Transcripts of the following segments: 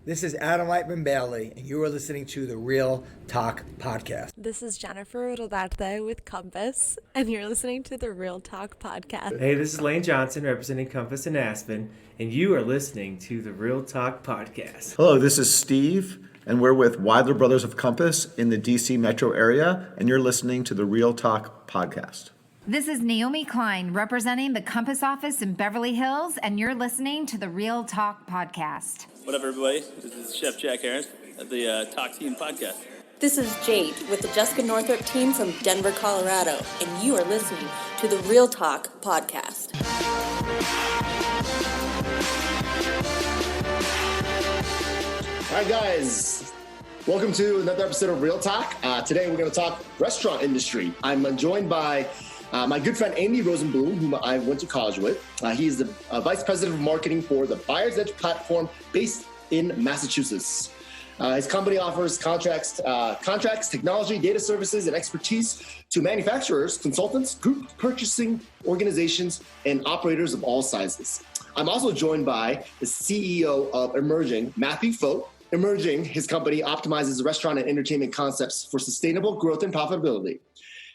This is Adam Lightman Bailey, and you are listening to the Real Takk Podcast. This is Jennifer Rodarte with Compass, and you're listening to the Real Takk Podcast. Hey, this is Lane Johnson representing Compass in Aspen, and you are listening to the Real Takk Podcast. Hello, this is Steve, and we're with Weidler Brothers of Compass in the DC metro area, and you're listening to the Real Takk Podcast. This is Naomi Klein representing the Compass office in Beverly Hills, and you're listening to the Real Takk Podcast. What up, everybody? This is Chef Jack Harris of the Talk Team Podcast. This is Jade with the Jessica Northrup team from Denver, Colorado, and you are listening to the Real Takk Podcast. All right, guys. Welcome to another episode of Real Takk. Today, we're going to talk restaurant industry. I'm joined by my good friend, Andy Rosenb, whom I went to college with. He is the Vice President of Marketing for the Buyer's Edge platform based in Massachusetts. His company offers contracts, technology, data services, and expertise to manufacturers, consultants, group purchasing organizations, and operators of all sizes. I'm also joined by the CEO of Emerging, Matthew Focht. Emerging, his company, optimizes restaurant and entertainment concepts for sustainable growth and profitability.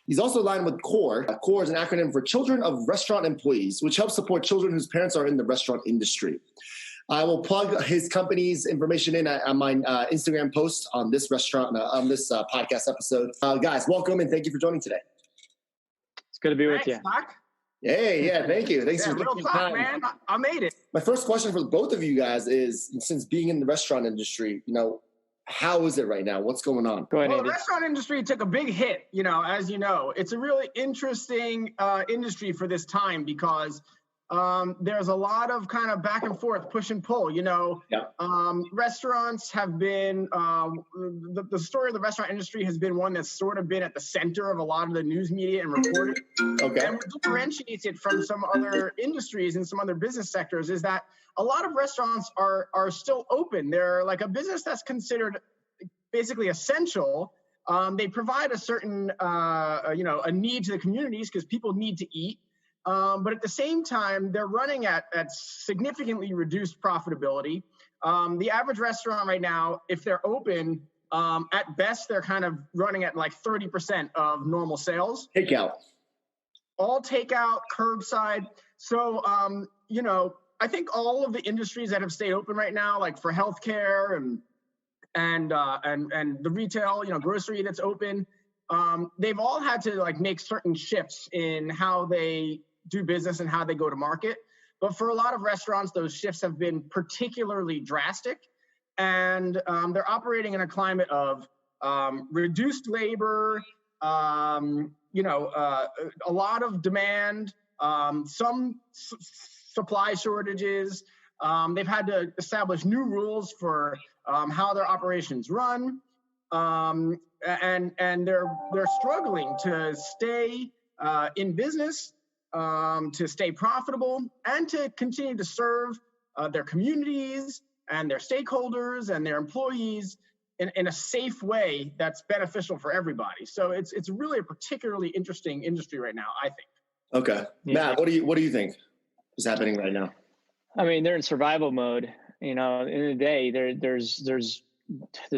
He's also aligned with CORE. CORE is an acronym for Children of Restaurant Employees, which helps support children whose parents are in the restaurant industry. I will plug his company's information in on my Instagram post on this podcast episode. Guys, welcome and thank you for joining today. It's good to be with you. Doc. Hey, yeah, thank you. Thanks for taking time, man. I made it. My first question for both of you guys is, since being in the restaurant industry, how is it right now? What's going on? Go ahead, Well, Andy. the restaurant industry took a big hit, as you know. It's a really interesting industry for this time because there's a lot of kind of back and forth, push and pull, Restaurants have been, the story of the restaurant industry has been one that's sort of been at the center of a lot of the news media and reporting. Okay. And what differentiates it from some other industries and some other business sectors is that a lot of restaurants are still open. They're like a business that's considered basically essential. They provide a certain, a need to the communities because people need to eat. But at the same time, they're running at significantly reduced profitability. The average restaurant right now, if they're open, at best, they're kind of running at like 30% of normal sales. Takeout. All takeout, curbside. So, I think all of the industries that have stayed open right now, like for healthcare and the retail, grocery that's open, they've all had to make certain shifts in how they do business and how they go to market. But for a lot of restaurants, those shifts have been particularly drastic, and they're operating in a climate of reduced labor, a lot of demand, some supply shortages. They've had to establish new rules for how their operations run, and they're struggling to stay in business, to stay profitable, and to continue to serve their communities and their stakeholders and their employees in a safe way that's beneficial for everybody. So it's really a particularly interesting industry right now, I think. Okay. Yeah. Matt, what do you think is happening right now? I mean, they're in survival mode. In the end of the day, there's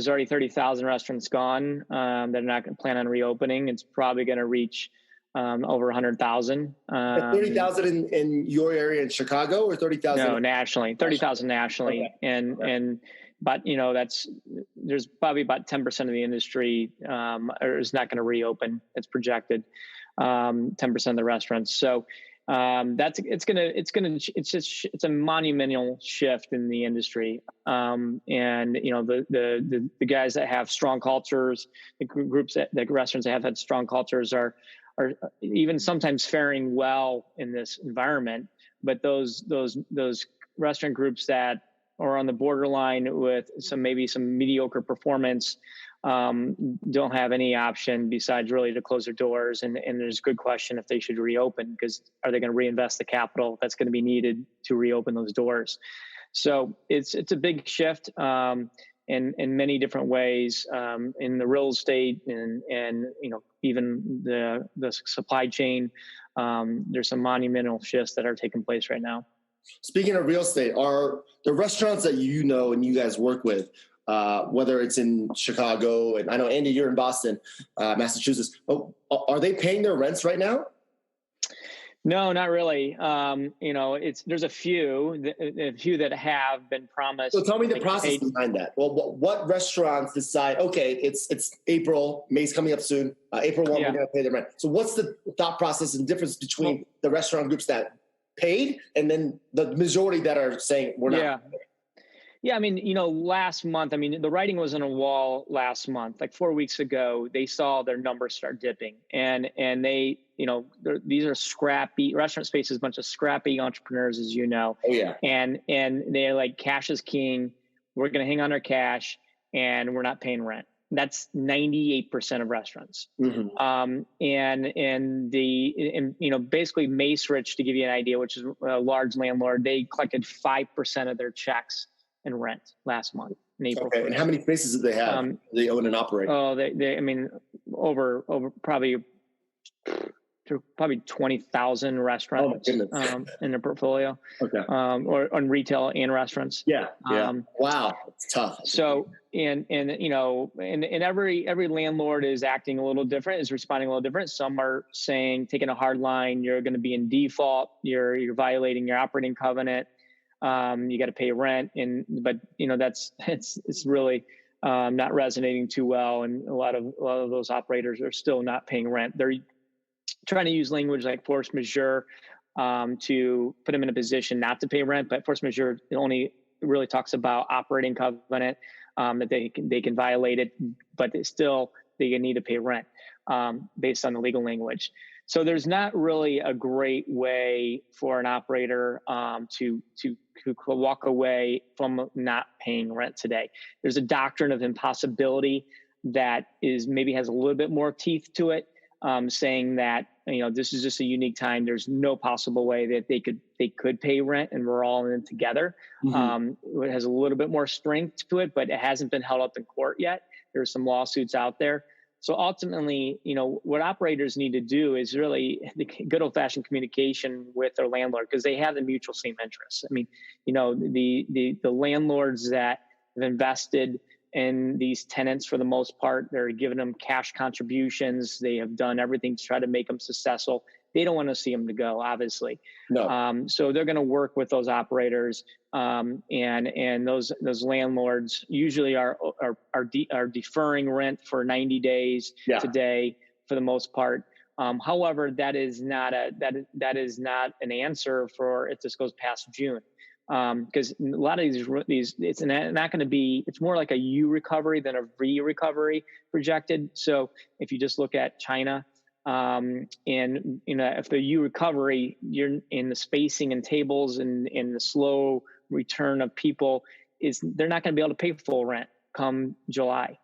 already 30,000 restaurants gone that are not going to plan on reopening. It's probably going to reach over 100,000. 30,000 in your area in Chicago, or 30,000? No, nationally, 30,000 nationally, Okay. But there's probably about 10% of the industry is not going to reopen. It's projected 10% of the restaurants. So it's a monumental shift in the industry. The guys that have strong cultures, the restaurants that have had strong cultures are even sometimes faring well in this environment. But those restaurant groups that are on the borderline with some mediocre performance don't have any option besides really to close their doors. And there's a good question if they should reopen, because are they going to reinvest the capital that's going to be needed to reopen those doors? So it's a big shift in many different ways, in the real estate and even the supply chain. There's some monumental shifts that are taking place right now. Speaking of real estate, are the restaurants that you know and you guys work with, whether it's in Chicago, and I know, Andy, you're in Boston, Massachusetts, are they paying their rents right now? No, not really. There's a few that have been promised. So tell me the process behind that. Well, what restaurants decide, okay, it's April, May's coming up soon, April 1, we're going to pay the rent. So what's the thought process and difference between the restaurant groups that paid and then the majority that are saying we're not? Yeah, I mean, last month, the writing was on a wall last month. Like 4 weeks ago, they saw their numbers start dipping, and they, these are scrappy restaurant spaces, a bunch of scrappy entrepreneurs, as you know. Oh yeah. And they're like, cash is king. We're going to hang on our cash, and we're not paying rent. That's 98% of restaurants. Mm-hmm. Basically Macerich, to give you an idea, which is a large landlord, they collected 5% of their checks in rent last month in April. Okay. 1st. And how many spaces do they have? They own and operate? Oh, over probably 20,000 restaurants in their portfolio. Okay. Or on retail and restaurants. Yeah. Wow. It's tough. So, and every landlord is acting a little different, is responding a little different. Some are saying, taking a hard line, you're going to be in default. You're violating your operating covenant. You got to pay rent, but it's really not resonating too well, and a lot of those operators are still not paying rent. They're trying to use language like force majeure to put them in a position not to pay rent, but force majeure only really talks about operating covenant, that they can violate it, but they need to pay rent based on the legal language. So there's not really a great way for an operator to walk away from not paying rent today. There's a doctrine of impossibility that maybe has a little bit more teeth to it, saying that this is just a unique time. There's no possible way that they could pay rent, and we're all in it together. Mm-hmm. It has a little bit more strength to it, but it hasn't been held up in court yet. There's some lawsuits out there. So ultimately, what operators need to do is really the good old-fashioned communication with their landlord, because they have the mutual same interests. The landlords that have invested in these tenants, for the most part, they're giving them cash contributions. They have done everything to try to make them successful. They don't want to see them to go, obviously. No. So they're going to work with those operators, and those landlords usually are deferring rent for 90 days today, for the most part. However, that is not an answer for if this goes past June, because a lot of these it's not going to be. It's more like a U recovery than a V recovery projected. So if you just look at China. If the U recovery, you're in the spacing and tables and in the slow return of people, they're not going to be able to pay full rent come July.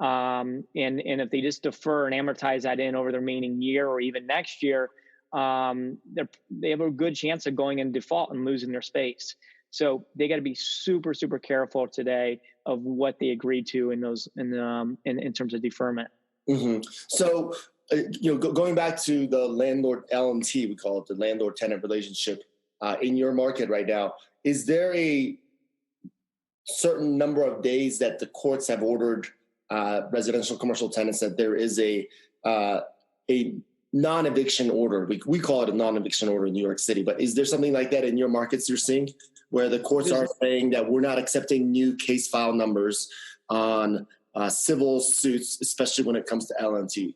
And if they just defer and amortize that in over the remaining year or even next year, they have a good chance of going in default and losing their space. So they got to be super, super careful today of what they agree to in terms of deferment. Mm-hmm. So, going back to the landlord LMT, we call it the landlord-tenant relationship in your market right now, is there a certain number of days that the courts have ordered residential commercial tenants that there is a non-eviction order? We call it a non-eviction order in New York City, but is there something like that in your markets you're seeing where the courts are saying that we're not accepting new case file numbers on civil suits, especially when it comes to LMT?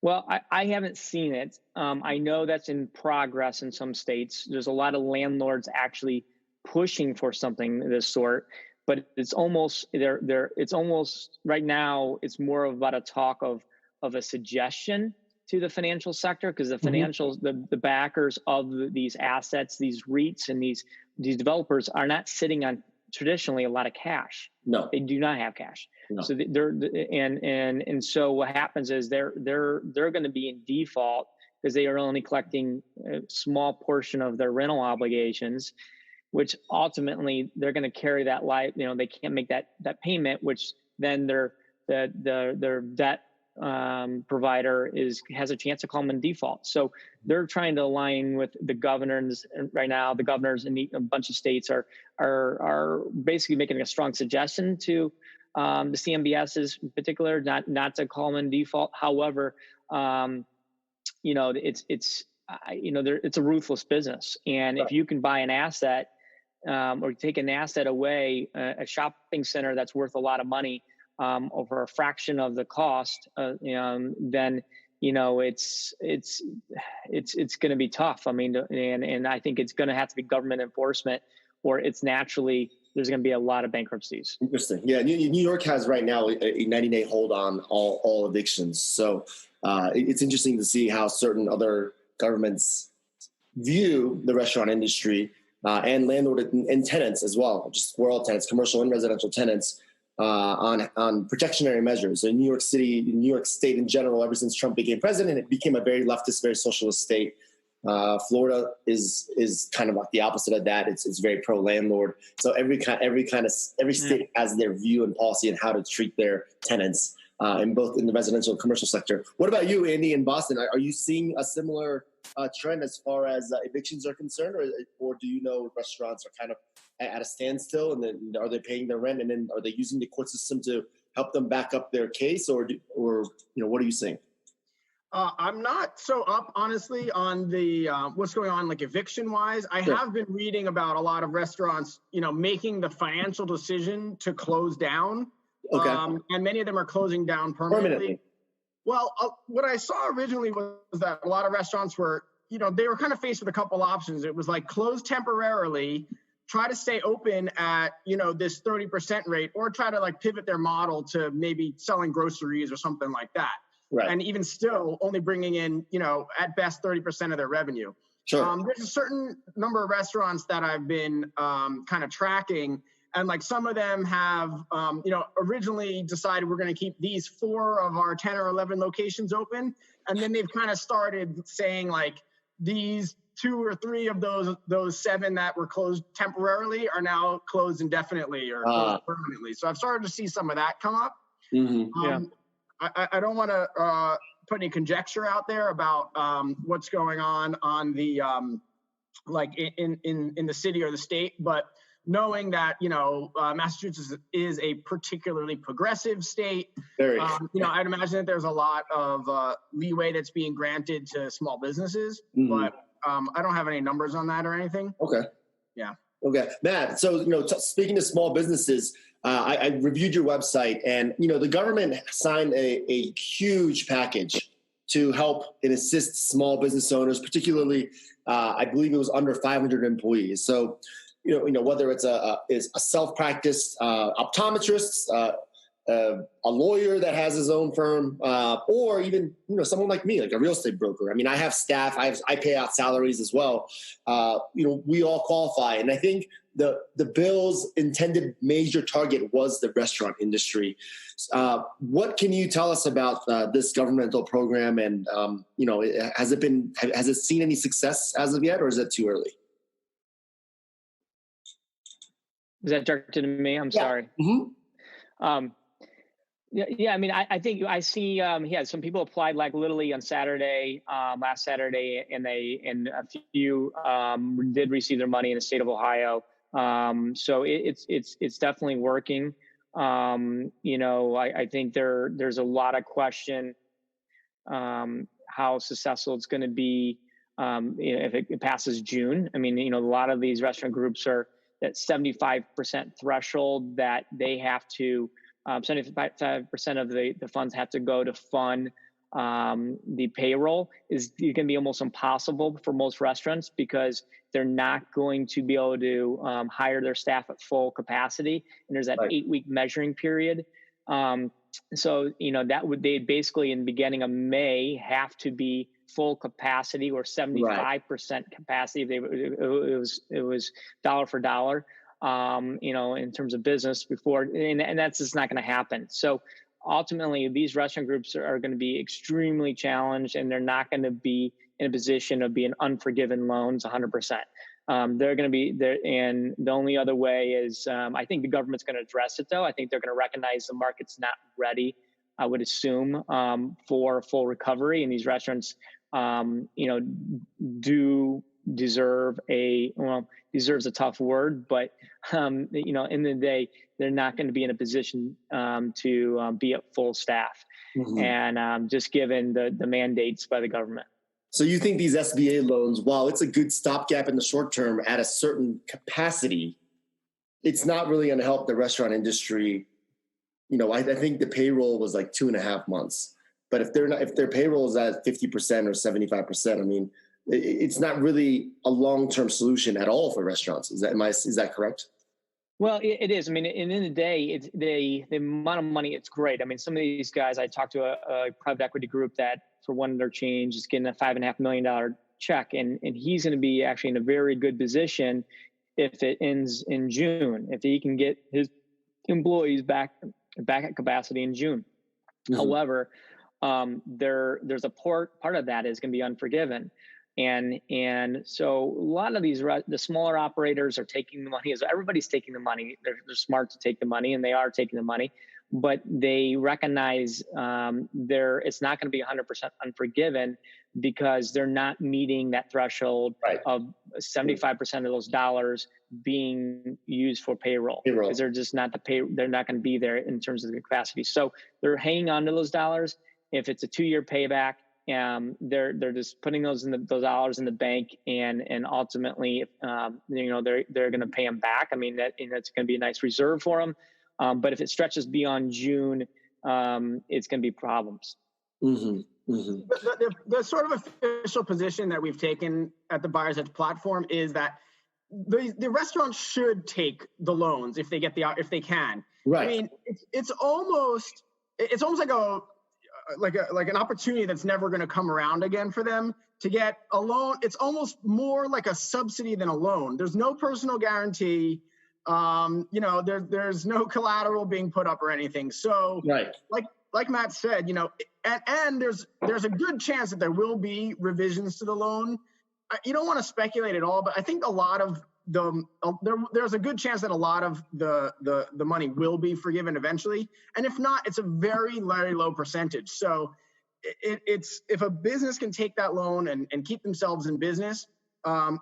Well, I haven't seen it. I know that's in progress in some states. There's a lot of landlords actually pushing for something of this sort, but it's almost it's almost right now. It's more about a talk of a suggestion to the financial sector, because the financials, the backers of these assets, these REITs and these developers are not sitting on traditionally a lot of cash. No, they do not have cash. No. So so what happens is they're going to be in default because they are only collecting a small portion of their rental obligations, which ultimately they're going to carry that life. They can't make that payment, which then their debt provider has a chance to call them in default. So they're trying to align with the governors right now. The governors in a bunch of states are basically making a strong suggestion to the CMBSs in particular, not to call them in default. However, it's a ruthless business, and if you can buy an asset or take an asset away, a shopping center that's worth a lot of money over a fraction of the cost, then it's going to be tough. I mean, and I think it's going to have to be government enforcement, or it's naturally there's going to be a lot of bankruptcies. Interesting. Yeah, New York has right now a 90-day hold on all evictions. So it's interesting to see how certain other governments view the restaurant industry and landlord and tenants as well, just world tenants, commercial and residential tenants, on protectionary measures. In New York City, New York State in general, ever since Trump became president, it became a very leftist, very socialist state. Florida is kind of like the opposite of that. It's very pro landlord. So every state has their view and policy on how to treat their tenants, in both in the residential and commercial sector. What about you, Andy, in Boston? Are you seeing a similar trend as far as evictions are concerned, or do you know restaurants are kind of at a standstill, and then are they paying their rent, and then are they using the court system to help them back up their case, or what are you seeing? I'm not so up, honestly, on the what's going on, like eviction wise. I have been reading about a lot of restaurants, making the financial decision to close down. Okay. And many of them are closing down permanently. Well, what I saw originally was that a lot of restaurants were, they were kind of faced with a couple options. It was like close temporarily, try to stay open at, this 30% rate, or try to like pivot their model to maybe selling groceries or something like that. Right. And even still only bringing in, at best 30% of their revenue. Sure. There's a certain number of restaurants that I've been kind of tracking, and like some of them have, originally decided we're going to keep these 4 of our 10 or 11 locations open. And then they've kind of started saying like these 2 or 3 of those 7 that were closed temporarily are now closed indefinitely or closed permanently. So I've started to see some of that come up. Mm-hmm. I don't want to put any conjecture out there about what's going on the like in the city or the state, but knowing that Massachusetts is a particularly progressive state, I'd imagine that there's a lot of leeway that's being granted to small businesses, but I don't have any numbers on that or anything. Okay. Yeah. Okay, Matt. So speaking to small businesses, I reviewed your website, and the government signed a huge package to help and assist small business owners, particularly I believe it was under 500 employees. So whether it's a self-practice optometrist, a lawyer that has his own firm, or even someone like me, like a real estate broker. I mean, I have staff. I pay out salaries as well. We all qualify, and I think the bill's intended major target was the restaurant industry. What can you tell us about this governmental program, and has it seen any success as of yet, or is it too early? Is that directed to me? I'm sorry. Mm-hmm. Yeah. I mean, I think I see. Some people applied like literally on Saturday, last Saturday, and a few did receive their money in the state of Ohio. So it's definitely working. I think there's a lot of question how successful it's going to be if it passes June. I mean, a lot of these restaurant groups are that 75% threshold that they have to. 75% of the funds have to go to fund the payroll is going to be almost impossible for most restaurants, because they're not going to be able to hire their staff at full capacity. And there's that 8-week measuring period. So, they basically in the beginning of May have to be full capacity or 75% capacity. It was dollar for dollar. In terms of business before, and that's just not going to happen. So ultimately, these restaurant groups are going to be extremely challenged, and they're not going to be in a position of being unforgiven loans 100%. They're going to be there, and the only other way is I think the government's going to address it, though. I think they're going to recognize the market's not ready I would assume, for full recovery. And these restaurants, do deserve deserves a tough word, but, in the day, they're not going to be in a position to be at full staff. Mm-hmm. And just given the mandates by the government. So you think these SBA loans, while it's a good stopgap in the short term at a certain capacity, it's not really going to help the restaurant industry. I think the payroll was like 2.5 months, but if their payroll is at 50% or 75%, it's not really a long-term solution at all for restaurants. Is that correct? Well, it is. In the end of the day, it's the amount of money. It's great. Some of these guys, I talked to a private equity group that for one of their change is getting a $5.5 million check, and he's going to be actually in a very good position if it ends in June, if he can get his employees back at capacity in June. Mm-hmm. However, there's a part of that is going to be unforgiven. And so a lot of the smaller operators are taking the money. As everybody's taking the money, they're smart to take the money, and they are taking the money, but they recognize it's not going to be 100% unforgiven because they're not meeting that threshold of 75% of those dollars being used for payroll. Because they're just not they're not going to be there in terms of the capacity. So they're hanging on to those dollars. If it's a 2-year payback, they're just putting those dollars in the bank, and ultimately, they're going to pay them back. That's going to be a nice reserve for them. But if it stretches beyond June, it's going to be problems. Mm-hmm. Mm-hmm. The sort of official position that we've taken at the Buyers Edge platform is that the restaurants should take the loans if they can. Right. It's almost like an opportunity that's never going to come around again for them to get a loan. It's almost more like a subsidy than a loan. There's no personal guarantee. There's no collateral being put up or anything. So like Matt said, and there's a good chance that there will be revisions to the loan. You don't want to speculate at all, but I think a lot of there's a good chance that a lot of the money will be forgiven eventually. And if not, it's a very, very low percentage. So it's if a business can take that loan and keep themselves in business,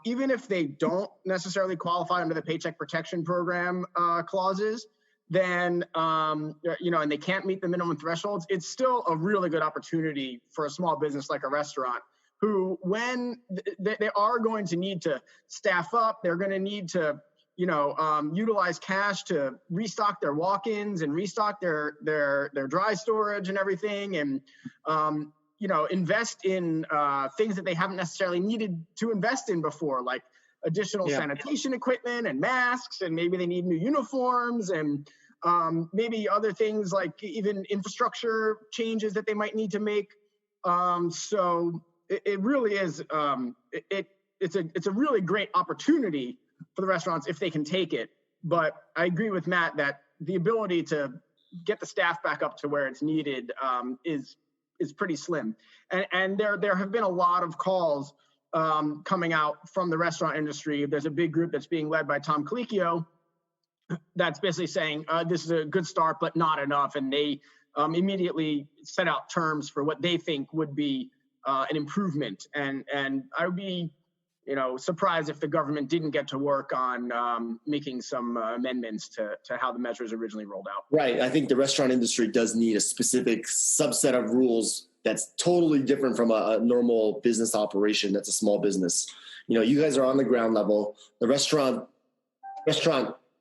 even if they don't necessarily qualify under the Paycheck Protection Program clauses, then, and they can't meet the minimum thresholds, it's still a really good opportunity for a small business like a restaurant who, when they are going to need to staff up, they're going to need to, utilize cash to restock their walk-ins and restock their dry storage and everything, and invest in things that they haven't necessarily needed to invest in before, like additional sanitation equipment and masks, and maybe they need new uniforms and maybe other things like even infrastructure changes that they might need to make. So it really is it's a really great opportunity for the restaurants if they can take it. But I agree with Matt that the ability to get the staff back up to where it's needed is pretty slim. And there have been a lot of calls coming out from the restaurant industry. There's a big group that's being led by Tom Colicchio that's basically saying this is a good start, but not enough. And they immediately set out terms for what they think would be an improvement. And I would be surprised if the government didn't get to work on making some amendments to how the measures originally rolled out. Right. I think the restaurant industry does need a specific subset of rules that's totally different from a normal business operation that's a small business. You guys are on the ground level. The restaurant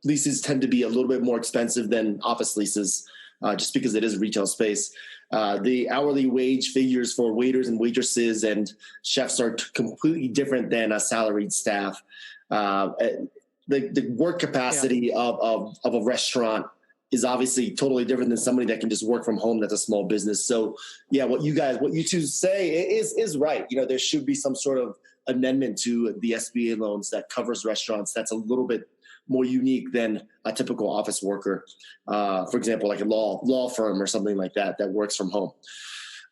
leases tend to be a little bit more expensive than office leases just because it is a retail space. The hourly wage figures for waiters and waitresses and chefs are completely different than a salaried staff. The work capacity of a restaurant is obviously totally different than somebody that can just work from home that's a small business. So what you two say is right. There should be some sort of amendment to the SBA loans that covers restaurants that's a little bit more unique than a typical office worker, for example, like a law firm or something like that works from home.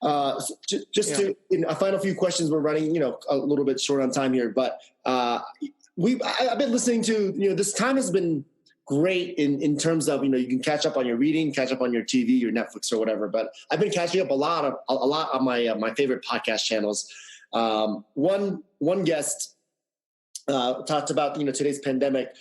To a final few questions, we're running a little bit short on time here, but I've been listening to this time has been great in terms of, you can catch up on your reading, catch up on your TV, your Netflix or whatever. But I've been catching up a lot on my favorite podcast channels. One guest talked about, today's pandemic,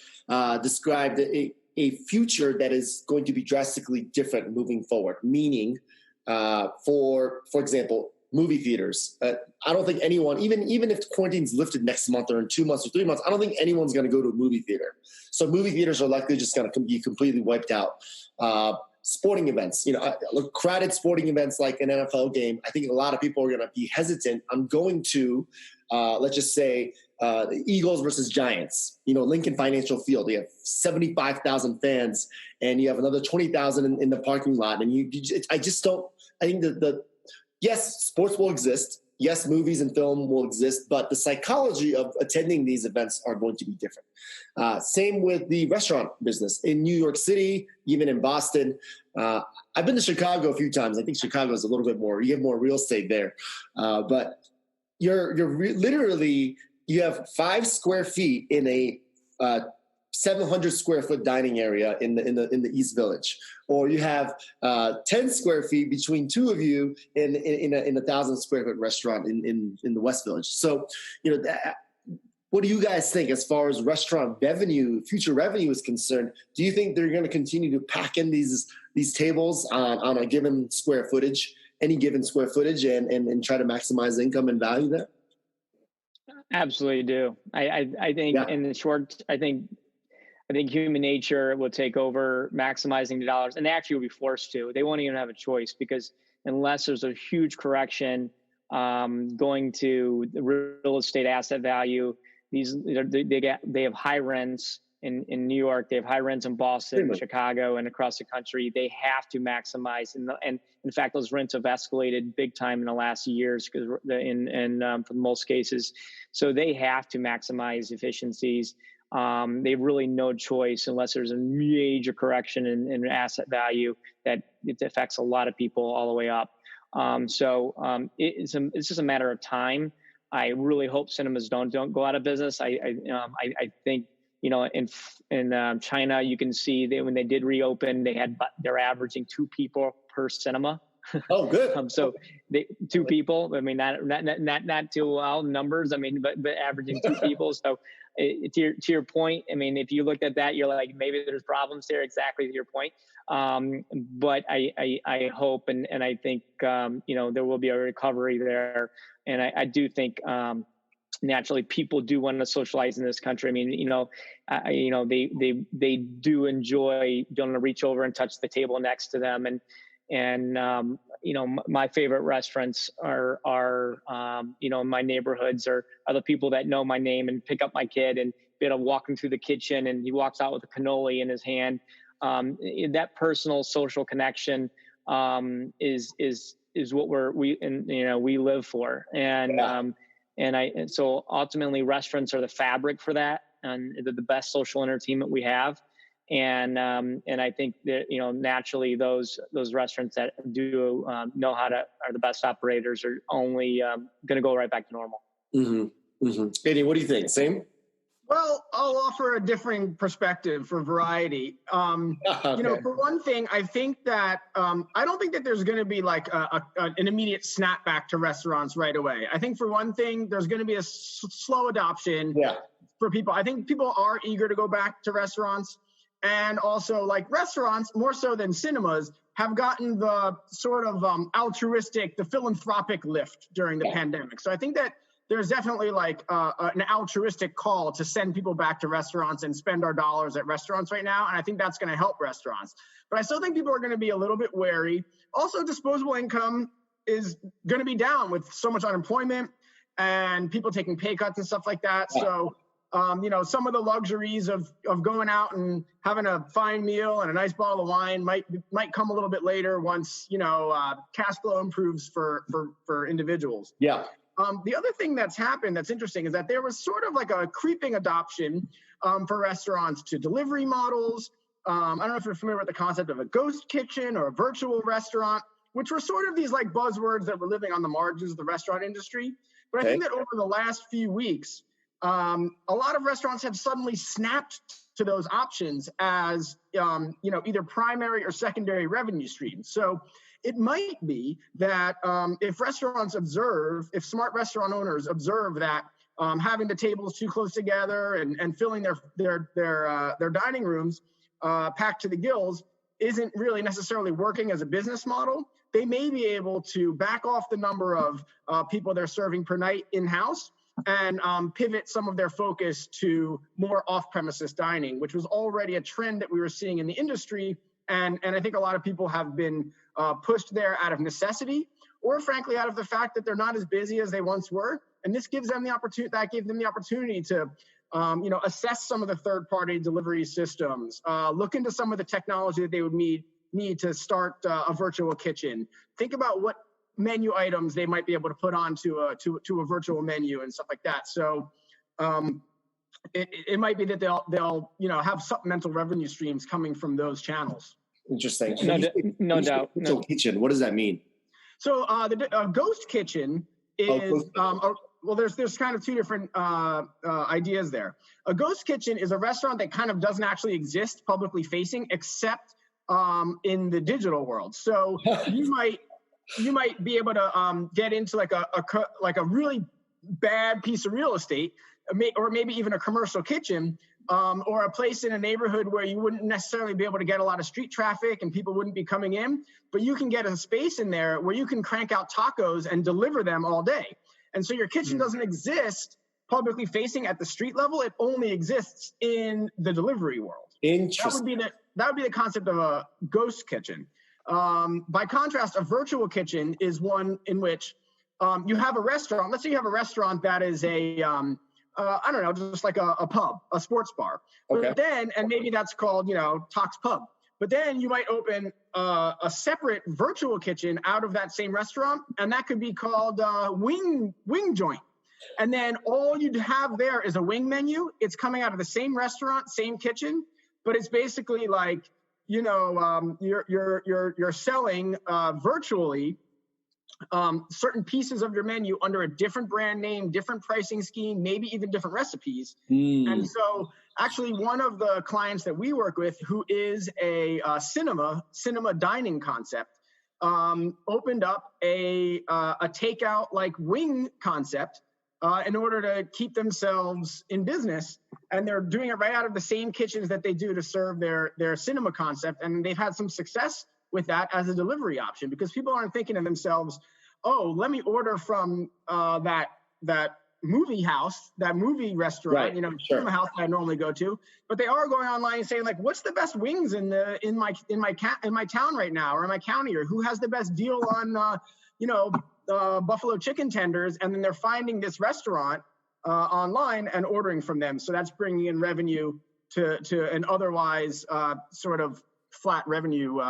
described a future that is going to be drastically different moving forward. Meaning, for example, movie theaters. I don't think anyone, even if quarantine's lifted next month or in 2 months or 3 months, I don't think anyone's going to go to a movie theater. So movie theaters are likely just going to be completely wiped out. Sporting events, crowded sporting events like an NFL game. I think a lot of people are going to be hesitant on going to, let's just say, the Eagles versus Giants. Lincoln Financial Field. They have 75,000 fans, and you have another 20,000 in the parking lot. And I just don't. I think yes, sports will exist. Yes, movies and film will exist, but the psychology of attending these events are going to be different. Same with the restaurant business in New York City, even in Boston. I've been to Chicago a few times. I think Chicago is a little bit more. You have more real estate there, but you're literally you have 5 square feet in a 700 square foot dining area in the East Village, or you have 10 square feet between two of you in a 1,000 square foot restaurant in the West Village. So, what do you guys think as far as restaurant revenue, future revenue is concerned? Do you think they're going to continue to pack in these tables on a given square footage, any given square footage, and try to maximize income and value there? Absolutely do. I think in the short, I think human nature will take over maximizing the dollars, and they actually will be forced to. They won't even have a choice, because unless there's a huge correction going to the real estate asset value, they have high rents in New York, they have high rents in Boston, Chicago, and across the country. They have to maximize, and in fact, those rents have escalated big time in the last years because for most cases, so they have to maximize efficiencies. They have really no choice unless there's a major correction in asset value that it affects a lot of people all the way up. It's just a matter of time. I really hope cinemas don't go out of business. I think in China, you can see that when they did reopen, they're averaging 2 people per cinema. Oh, good. So 2 people. I mean, not too well numbers. I mean, but averaging 2 people. So to your point, I mean, if you looked at that, you're like, maybe there's problems there. Exactly to your point. But I hope and I think there will be a recovery there, and I do think naturally people do want to socialize in this country. I mean, they do enjoy going to reach over and touch the table next to them, and my favorite restaurants are in my neighborhoods are the people that know my name and pick up my kid and be able to walk him through the kitchen and he walks out with a cannoli in his hand. That personal social connection is what we live for, and so ultimately restaurants are the fabric for that, and they're the best social entertainment we have. And I think that naturally those restaurants that do know how to are the best operators are only going to go right back to normal. Mm-hmm. Mm-hmm. Eddie, what do you think? Same? Well, I'll offer a differing perspective for variety. For one thing, I think that I don't think that there's going to be like an immediate snapback to restaurants right away. I think for one thing, there's going to be a slow adoption for people. I think people are eager to go back to restaurants. And also, like, restaurants, more so than cinemas, have gotten the sort of altruistic, the philanthropic lift during the pandemic. So I think that there's definitely like an altruistic call to send people back to restaurants and spend our dollars at restaurants right now. And I think that's going to help restaurants. But I still think people are going to be a little bit wary. Also, disposable income is going to be down with so much unemployment and people taking pay cuts and stuff like that. So some of the luxuries of going out and having a fine meal and a nice bottle of wine might come a little bit later once, cash flow improves for individuals. Yeah. The other thing that's happened that's interesting is that there was sort of like a creeping adoption for restaurants to delivery models. I don't know if you're familiar with the concept of a ghost kitchen or a virtual restaurant, which were sort of these like buzzwords that were living on the margins of the restaurant industry. But I think that over the last few weeks, a lot of restaurants have suddenly snapped to those options as either primary or secondary revenue streams. So it might be that if smart restaurant owners observe that having the tables too close together and filling their dining rooms packed to the gills isn't really necessarily working as a business model, they may be able to back off the number of people they're serving per night in-house and pivot some of their focus to more off-premises dining, which was already a trend that we were seeing in the industry. And I think a lot of people have been pushed there out of necessity, or frankly, out of the fact that they're not as busy as they once were. And this gives them the opportunity, to assess some of the third-party delivery systems, look into some of the technology that they would need to start a virtual kitchen. Think about what menu items they might be able to put onto to a virtual menu and stuff like that. So it might be that they'll have supplemental revenue streams coming from those channels. Interesting. No doubt. Virtual kitchen. What does that mean? So the ghost kitchen is there's kind of two different ideas there. A ghost kitchen is a restaurant that kind of doesn't actually exist publicly facing, except in the digital world. So you might be able to get into like a really bad piece of real estate, or maybe even a commercial kitchen, or a place in a neighborhood where you wouldn't necessarily be able to get a lot of street traffic and people wouldn't be coming in, but you can get a space in there where you can crank out tacos and deliver them all day. And so your kitchen doesn't exist publicly facing at the street level. It only exists in the delivery world. Interesting. That would be the concept of a ghost kitchen. By contrast, a virtual kitchen is one in which you have a restaurant. Let's say you have a restaurant that is just like a pub, a sports bar. Okay. But then, and maybe that's called, Takk's Pub. But then you might open a separate virtual kitchen out of that same restaurant, and that could be called Wing Joint. And then all you'd have there is a wing menu. It's coming out of the same restaurant, same kitchen, but it's basically like, you're selling virtually certain pieces of your menu under a different brand name, different pricing scheme, maybe even different recipes. And so actually one of the clients that we work with, who is a cinema dining concept, opened up a takeout like wing concept in order to keep themselves in business. And they're doing it right out of the same kitchens that they do to serve their cinema concept. And they've had some success with that as a delivery option, because people aren't thinking to themselves, oh, let me order from that movie house, that movie restaurant, cinema house that I normally go to. But they are going online and saying, like, what's the best wings in my town right now, or in my county, or who has the best deal on buffalo chicken tenders. And then they're finding this restaurant online and ordering from them. So that's bringing in revenue to an otherwise sort of flat revenue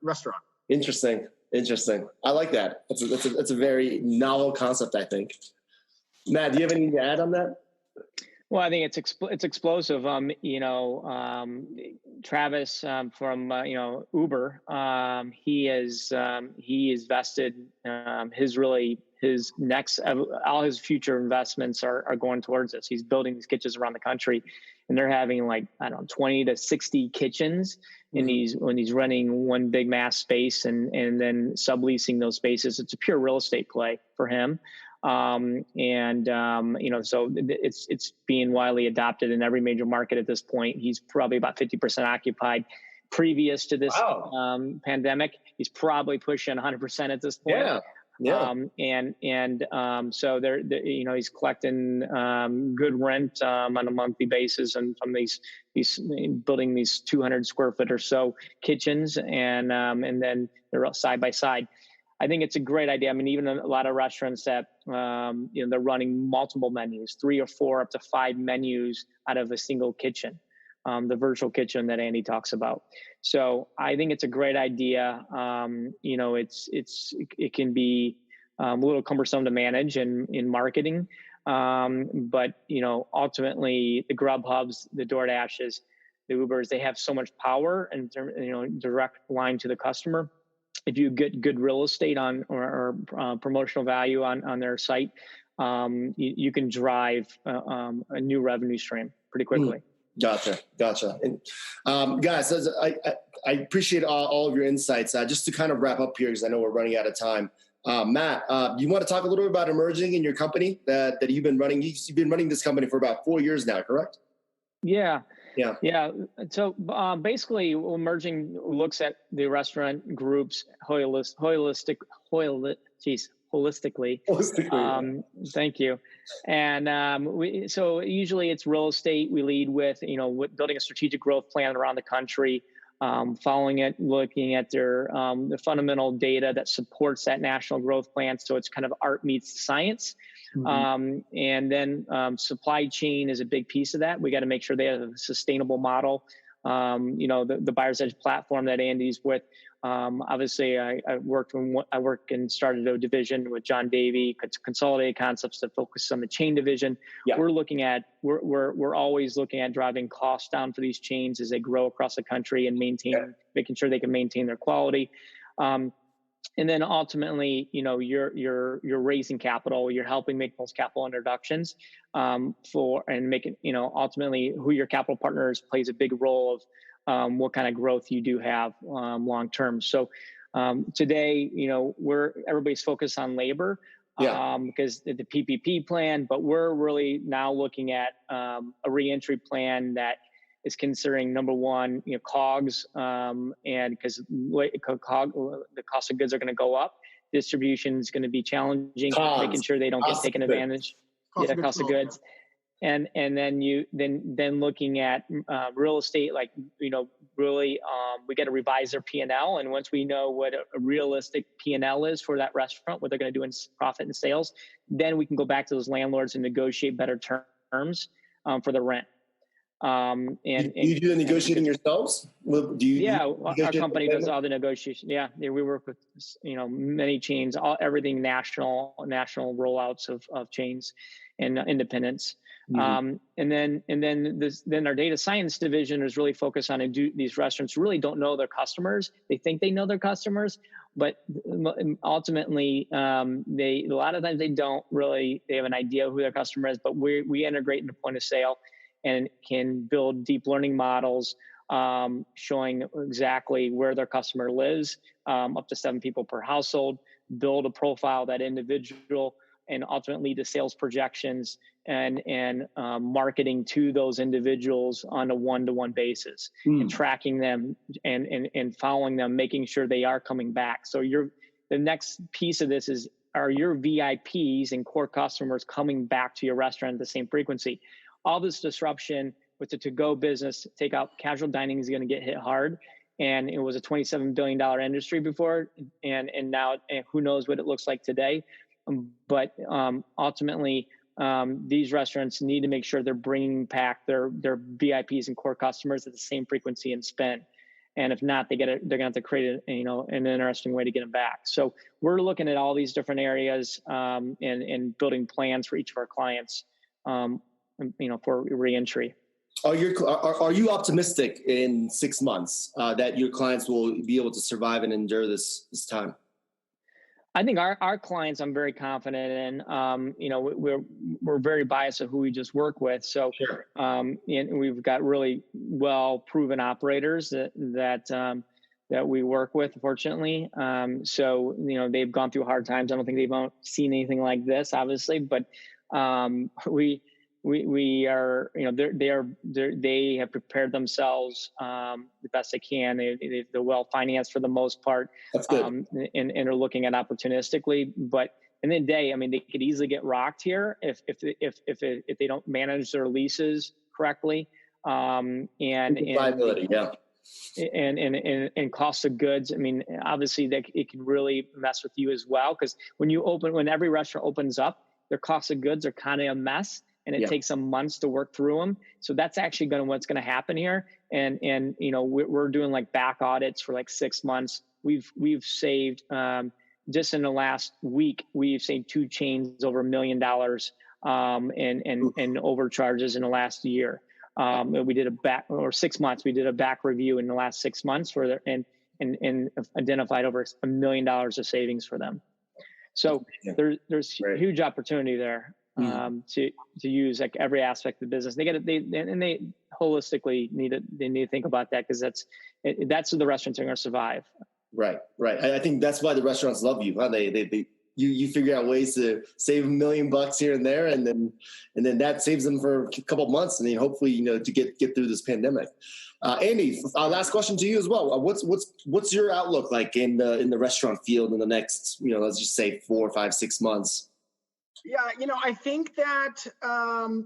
restaurant. Interesting. I like that. It's a very novel concept, I think. Matt, do you have anything to add on that? Well, I think it's explosive. Travis from Uber, he is vested his next, all his future investments are going towards this. He's building these kitchens around the country, and they're having 20 to 60 kitchens. And when he's running one big mass space and then subleasing those spaces, it's a pure real estate play for him. So it's being widely adopted in every major market at this point. He's probably about 50% occupied. Previous to this pandemic, he's probably pushing 100% at this point. Yeah. So he's collecting good rent on a monthly basis, and from these building these 200 square foot or so kitchens, and then they're side by side. I think it's a great idea. I mean, even a lot of restaurants that they're running multiple menus, 3 or 4 up to 5 menus out of a single kitchen. The virtual kitchen that Andy talks about. So I think it's a great idea. It can be a little cumbersome to manage in marketing, but ultimately the Grubhubs, the DoorDashes, the Ubers, they have so much power and direct line to the customer. If you get good real estate on or promotional value on their site, you can drive a new revenue stream pretty quickly. Gotcha. And guys, I appreciate all of your insights. Just to kind of wrap up here, because I know we're running out of time. Matt, you want to talk a little bit about Emerging in your company that you've been running? You've been running this company for about 4 years now, correct? Yeah. So basically, Emerging looks at the restaurant groups holistically. Thank you. And so usually it's real estate. We lead with building a strategic growth plan around the country, following it, looking at the fundamental data that supports that national growth plan. So it's kind of art meets science. And then supply chain is a big piece of that. We got to make sure they have a sustainable model. The Buyer's Edge platform that Andy's with. Obviously, I work and started a division with John Davey, Consolidated Concepts, that focus on the chain division. Yeah. We're always looking at driving costs down for these chains as they grow across the country and making sure they can maintain their quality. And then ultimately, you're raising capital. You're helping make those capital introductions ultimately who your capital partners plays a big role of what kind of growth you do have long term. So today, everybody's focused on labor because the PPP plan, but we're really now looking at a reentry plan that is considering, number one, COGS, and because the cost of goods are going to go up, distribution is going to be challenging, making sure they don't get taken advantage. Cost of goods. And then looking at real estate, really, we got to revise their P&L. And once we know what a realistic P&L is for that restaurant, what they're going to do in profit and sales, then we can go back to those landlords and negotiate better terms for the rent. Do you do the negotiating yourselves? Our company does all the negotiation. Yeah, we work with many chains, everything national rollouts of chains and independents. And then our data science division is really focused on these restaurants really don't know their customers. They think they know their customers, but ultimately a lot of times they don't really. They have an idea of who their customer is, but we integrate into point of sale and can build deep learning models showing exactly where their customer lives, up to 7 people per household, build a profile of that individual, and ultimately the sales projections and marketing to those individuals on a one-to-one basis, and tracking them and following them, making sure they are coming back. So the next piece of this is, are your VIPs and core customers coming back to your restaurant at the same frequency? All this disruption with the to-go business, takeout, casual dining is going to get hit hard. And it was a $27 billion industry before, and now who knows what it looks like today. But ultimately, these restaurants need to make sure they're bringing back their VIPs and core customers at the same frequency and spend. And if not, they're going to have to create an interesting way to get them back. So we're looking at all these different areas and building plans for each of our clients. For reentry. Are you optimistic in 6 months that your clients will be able to survive and endure this time? I think our clients, I'm very confident in. We're very biased of who we just work with. So, sure. And we've got really well proven operators that we work with, fortunately. So they've gone through hard times. I don't think they've seen anything like this, obviously, but we are, they have prepared themselves the best they can. They're well financed for the most part. That's good. And are looking at opportunistically. But in the day, they could easily get rocked here if they don't manage their leases correctly. Liability, yeah. And cost of goods. Obviously that it can really mess with you as well, because when every restaurant opens up, their cost of goods are kind of a mess. And it takes some months to work through them. So that's actually what's going to happen here. And we're doing like back audits for like 6 months. We've saved just in the last week, we've saved 2 chains over $1 million and overcharges in the last year. We did 6 months. We did a back review in the last 6 months and identified over $1 million of savings for them. So there's huge opportunity there to use like every aspect of the business. They holistically need to think about that, because that's the restaurants are going to survive. Right. I think that's why the restaurants love you. Huh? You figure out ways to save $1 million here and there, and then that saves them for a couple of months, and then hopefully to get through this pandemic. Andy, last question to you as well. What's your outlook like in the restaurant field in the next let's just say 4, 5, 6 months? Yeah, I think that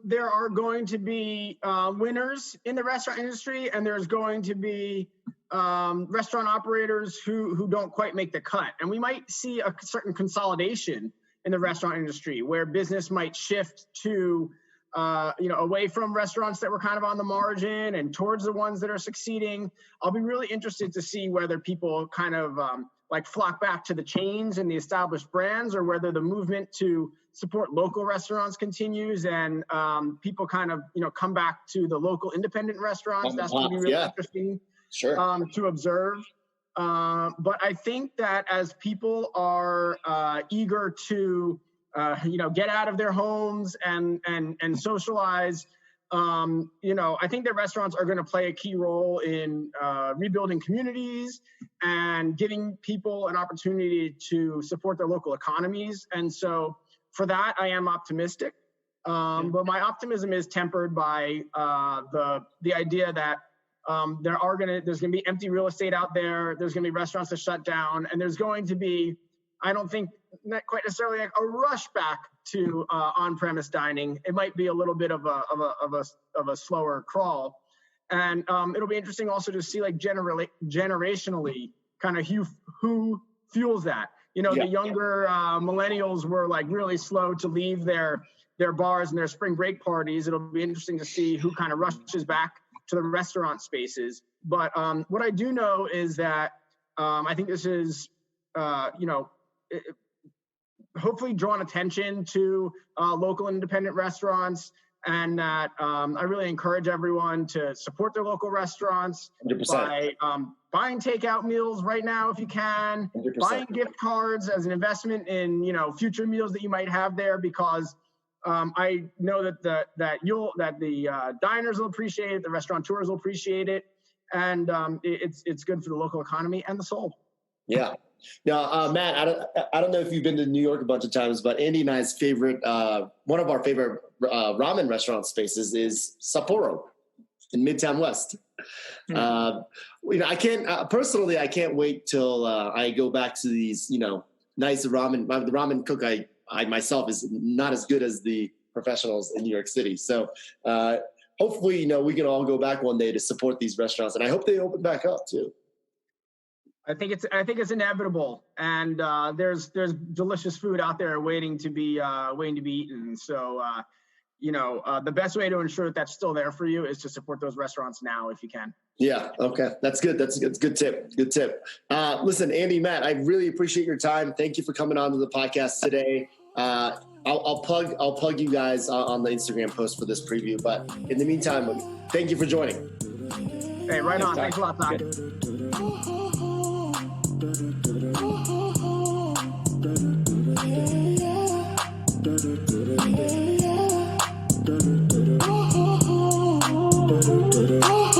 there are going to be winners in the restaurant industry, and there's going to be restaurant operators who don't quite make the cut. And we might see a certain consolidation in the restaurant industry, where business might shift to away from restaurants that were kind of on the margin and towards the ones that are succeeding. I'll be really interested to see whether people kind of flock back to the chains and the established brands, or whether the movement to support local restaurants continues and people kind of come back to the local independent restaurants. That's going to be really interesting to observe. But I think that as people are eager to get out of their homes and socialize, I think that restaurants are going to play a key role in rebuilding communities and giving people an opportunity to support their local economies. And so for that, I am optimistic. But my optimism is tempered by the idea that there's going to be empty real estate out there. There's going to be restaurants that shut down, and there's going to be, I don't think not quite necessarily a rush back to on-premise dining. It might be a little bit of a slower crawl, and it'll be interesting also to see generationally kind of who fuels that. The younger millennials were really slow to leave their bars and their spring break parties. It'll be interesting to see who kind of rushes back to the restaurant spaces. But what I do know is that I think this is, hopefully drawn attention to local independent restaurants, and that I really encourage everyone to support their local restaurants 100%. by buying takeout meals right now if you can, 100%. buying gift cards as an investment in future meals that you might have there, because I know that the diners will appreciate it, the restaurateurs will appreciate it, and it's good for the local economy and the soul. Yeah. Now, Matt, I don't know if you've been to New York a bunch of times, but Andy and I's favorite, one of our favorite ramen restaurant spaces is Sapporo in Midtown West. I can't wait till I go back to these, nice ramen. The ramen cook I myself is not as good as the professionals in New York City. So hopefully, we can all go back one day to support these restaurants, and I hope they open back up too. I think it's inevitable, and there's delicious food out there waiting to be eaten. So the best way to ensure that that's still there for you is to support those restaurants now if you can. Yeah. Okay. That's good. That's a good tip. Good tip. Listen, Andy, Matt, I really appreciate your time. Thank you for coming on to the podcast today. I'll plug you guys on the Instagram post for this preview. But in the meantime, thank you for joining. Hey, right on. Thanks a lot, Todd. Oh,